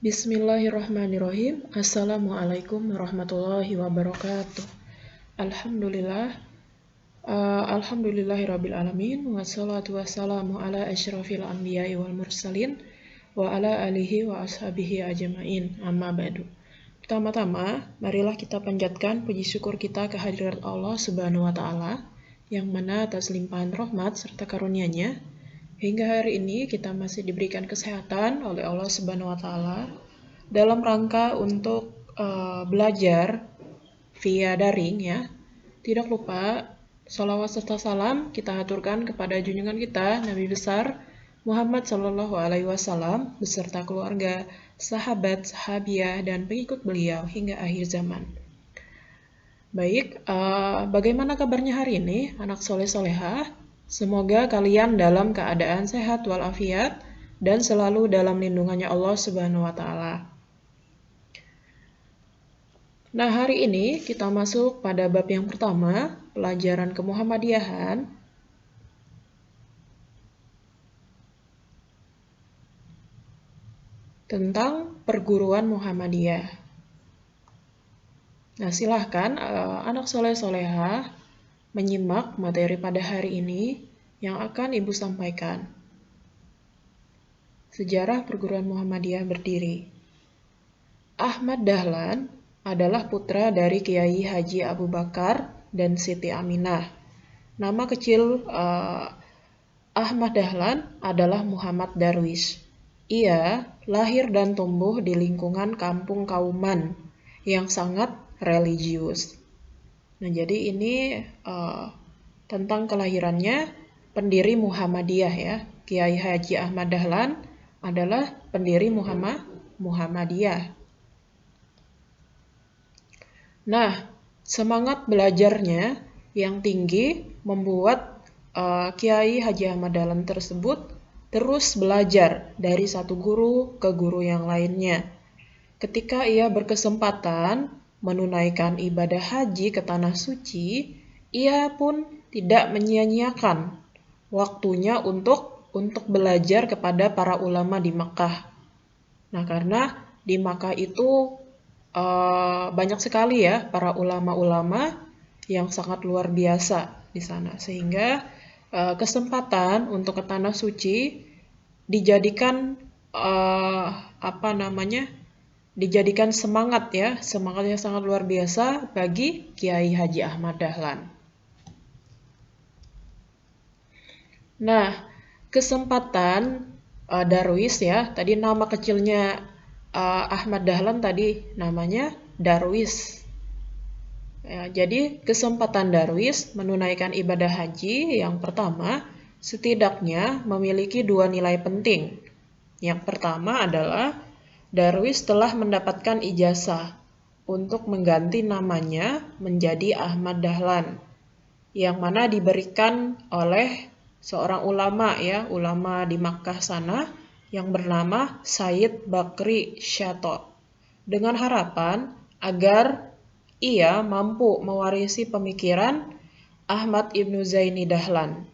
Bismillahirrahmanirrahim. Assalamualaikum warahmatullahi wabarakatuh. Alhamdulillah. Alhamdulillahirabbil alamin. Wassalatu wassalamu ala asyrafil anbiya'i wal mursalin wa ala alihi wa ashabihi ajmain. Amma ba'du. Pertama-tama, marilah kita panjatkan puji syukur kita kehadirat Allah Subhanahu wa taala yang mana atas limpahan rahmat serta karunia-Nya hingga hari ini kita masih diberikan kesehatan oleh Allah Subhanahu wa taala dalam rangka untuk belajar via daring ya. Tidak lupa sholawat serta salam kita aturkan kepada junjungan kita Nabi besar Muhammad Shallallahu Alaihi Wasallam beserta keluarga, sahabat, sahabiah dan pengikut beliau hingga akhir zaman. Baik, bagaimana kabarnya hari ini anak soleh solehah? Semoga kalian dalam keadaan sehat walafiat dan selalu dalam lindungannya Allah Subhanahu wa taala. Nah, hari ini kita masuk pada bab yang pertama, pelajaran kemuhammadiyahan. Tentang perguruan Muhammadiyah. Nah, silahkan anak soleh-solehah menyimak materi pada hari ini yang akan Ibu sampaikan. Sejarah perguruan Muhammadiyah berdiri. Ahmad Dahlan adalah putra dari Kiai Haji Abu Bakar dan Siti Aminah. Nama kecil Ahmad Dahlan adalah Muhammad Darwish. Ia lahir dan tumbuh di lingkungan kampung Kauman yang sangat religius. Nah, jadi ini tentang kelahirannya pendiri Muhammadiyah ya. Kiai Haji Ahmad Dahlan adalah pendiri Muhammadiyah. Nah, semangat belajarnya yang tinggi membuat Kiai Haji Ahmad Dahlan tersebut terus belajar dari satu guru ke guru yang lainnya. Ketika ia berkesempatan menunaikan ibadah haji ke Tanah Suci, ia pun tidak menyia-nyiakan waktunya untuk belajar kepada para ulama di Makkah. Nah, karena di Makkah itu banyak sekali ya para ulama-ulama yang sangat luar biasa di sana, sehingga kesempatan untuk ke Tanah Suci dijadikan dijadikan semangat ya, semangat yang sangat luar biasa bagi Kiai Haji Ahmad Dahlan. Nah, kesempatan Darwis ya, tadi nama kecilnya Ahmad Dahlan tadi namanya Darwis. Ya, jadi kesempatan Darwis menunaikan ibadah haji yang pertama setidaknya memiliki dua nilai penting. Yang pertama adalah Darwis telah mendapatkan ijazah untuk mengganti namanya menjadi Ahmad Dahlan, yang mana diberikan oleh seorang ulama ya, ulama di Makkah sana yang bernama Sayyid Bakri Syato, dengan harapan agar ia mampu mewarisi pemikiran Ahmad Ibnu Zaini Dahlan.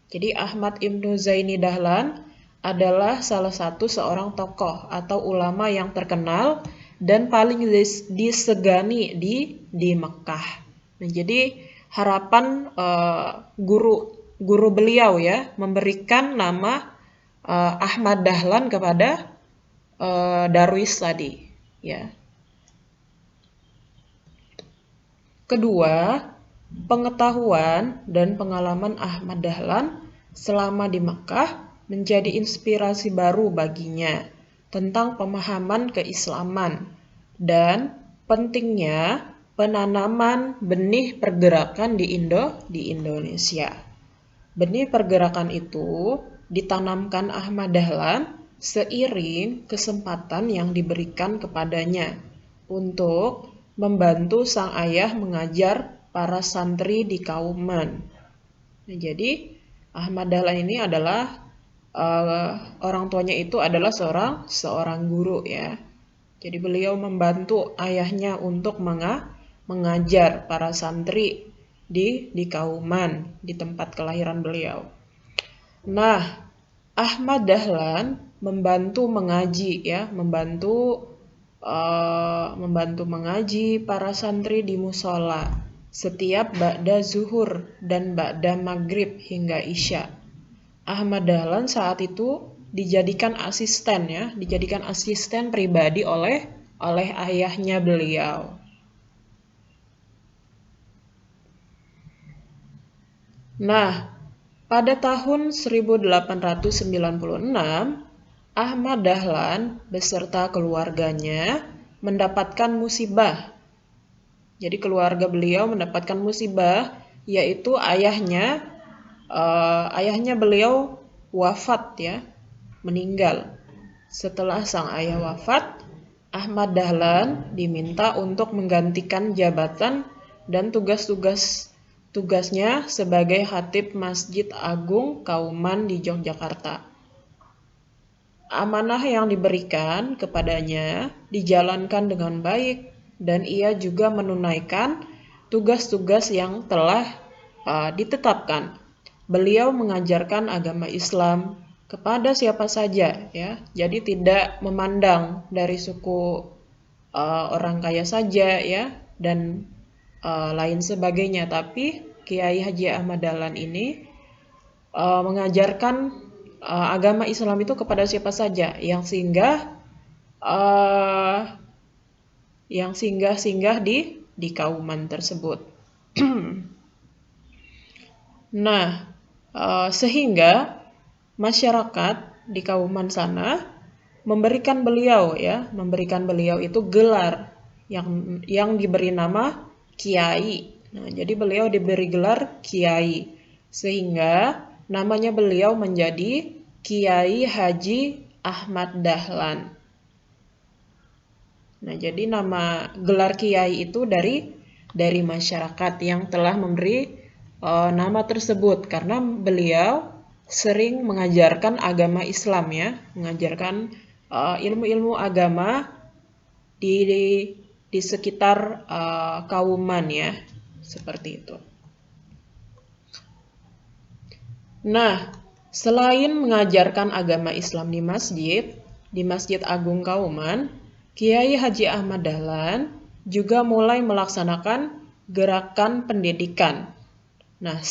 Jadi Ahmad Ibnu Zaini Dahlan adalah salah satu seorang tokoh atau ulama yang terkenal dan paling disegani di Mekah. Nah, jadi harapan guru beliau ya memberikan nama Ahmad Dahlan kepada Darwis tadi ya. Kedua, pengetahuan dan pengalaman Ahmad Dahlan selama di Makkah menjadi inspirasi baru baginya tentang pemahaman keislaman dan pentingnya penanaman benih pergerakan di Indonesia. Benih pergerakan itu ditanamkan Ahmad Dahlan seiring kesempatan yang diberikan kepadanya untuk membantu sang ayah mengajar para santri di Kauman. Nah, jadi Ahmad Dahlan ini adalah orang tuanya itu adalah seorang guru ya. Jadi beliau membantu ayahnya untuk mengajar para santri di Kauman, di tempat kelahiran beliau. Nah, Ahmad Dahlan membantu mengaji ya, membantu mengaji para santri di musola setiap ba'da zuhur dan ba'da maghrib hingga isya. Ahmad Dahlan saat itu dijadikan asisten pribadi oleh ayahnya beliau. Nah, pada tahun 1896, Ahmad Dahlan beserta keluarganya mendapatkan musibah. Jadi keluarga beliau mendapatkan musibah, yaitu ayahnya beliau wafat ya, meninggal. Setelah sang ayah wafat, Ahmad Dahlan diminta untuk menggantikan jabatan dan tugasnya sebagai khatib Masjid Agung Kauman di Yogyakarta. Amanah yang diberikan kepadanya dijalankan dengan baik dan ia juga menunaikan tugas-tugas yang telah ditetapkan. Beliau mengajarkan agama Islam kepada siapa saja ya. Jadi tidak memandang dari suku orang kaya saja ya dan lain sebagainya, tapi Kiai Haji Ahmad Dahlan ini mengajarkan agama Islam itu kepada siapa saja yang singgah di Kauman tersebut. Nah, sehingga masyarakat di Kauman sana memberikan beliau itu gelar yang diberi nama Kiai. Nah, jadi beliau diberi gelar Kiai sehingga namanya beliau menjadi Kiai Haji Ahmad Dahlan. Nah, jadi nama gelar Kiai itu dari masyarakat yang telah memberi nama tersebut karena beliau sering mengajarkan agama Islam ya, mengajarkan ilmu-ilmu agama di sekitar Kauman ya, seperti itu. Nah, selain mengajarkan agama Islam di Masjid Agung Kauman, Kiai Haji Ahmad Dahlan juga mulai melaksanakan gerakan pendidikan. Nah,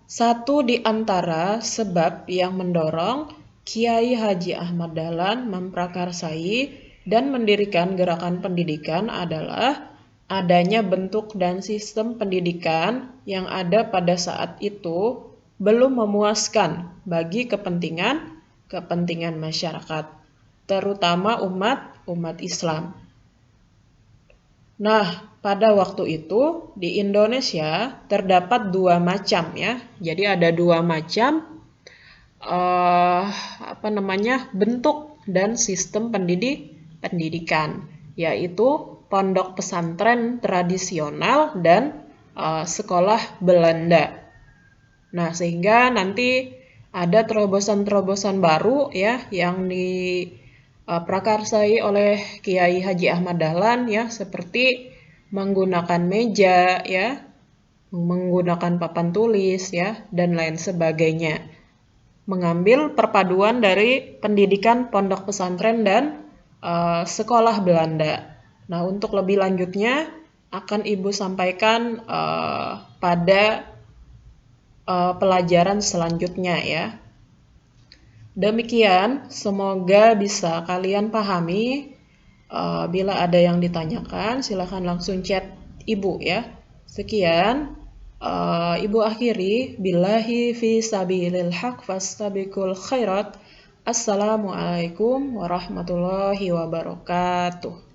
satu di antara sebab yang mendorong Kiai Haji Ahmad Dahlan memprakarsai dan mendirikan gerakan pendidikan adalah adanya bentuk dan sistem pendidikan yang ada pada saat itu belum memuaskan bagi kepentingan masyarakat, terutama umat Islam. Nah, pada waktu itu di Indonesia terdapat dua macam ya. Jadi ada dua macam bentuk dan sistem pendidikan, yaitu pondok pesantren tradisional dan sekolah Belanda. Nah, sehingga nanti ada terobosan-terobosan baru ya yang diprakarsai oleh Kiai Haji Ahmad Dahlan ya, seperti menggunakan meja ya, menggunakan papan tulis ya, dan lain sebagainya. Mengambil perpaduan dari pendidikan pondok pesantren dan sekolah Belanda. Nah, untuk lebih lanjutnya akan Ibu sampaikan pada pelajaran selanjutnya ya. Demikian, semoga bisa kalian pahami. Bila ada yang ditanyakan, silakan langsung chat Ibu ya. Sekian, Ibu akhiri. Billahi fi sabilil haq fastabiqul khairat. Assalamualaikum warahmatullahi wabarakatuh.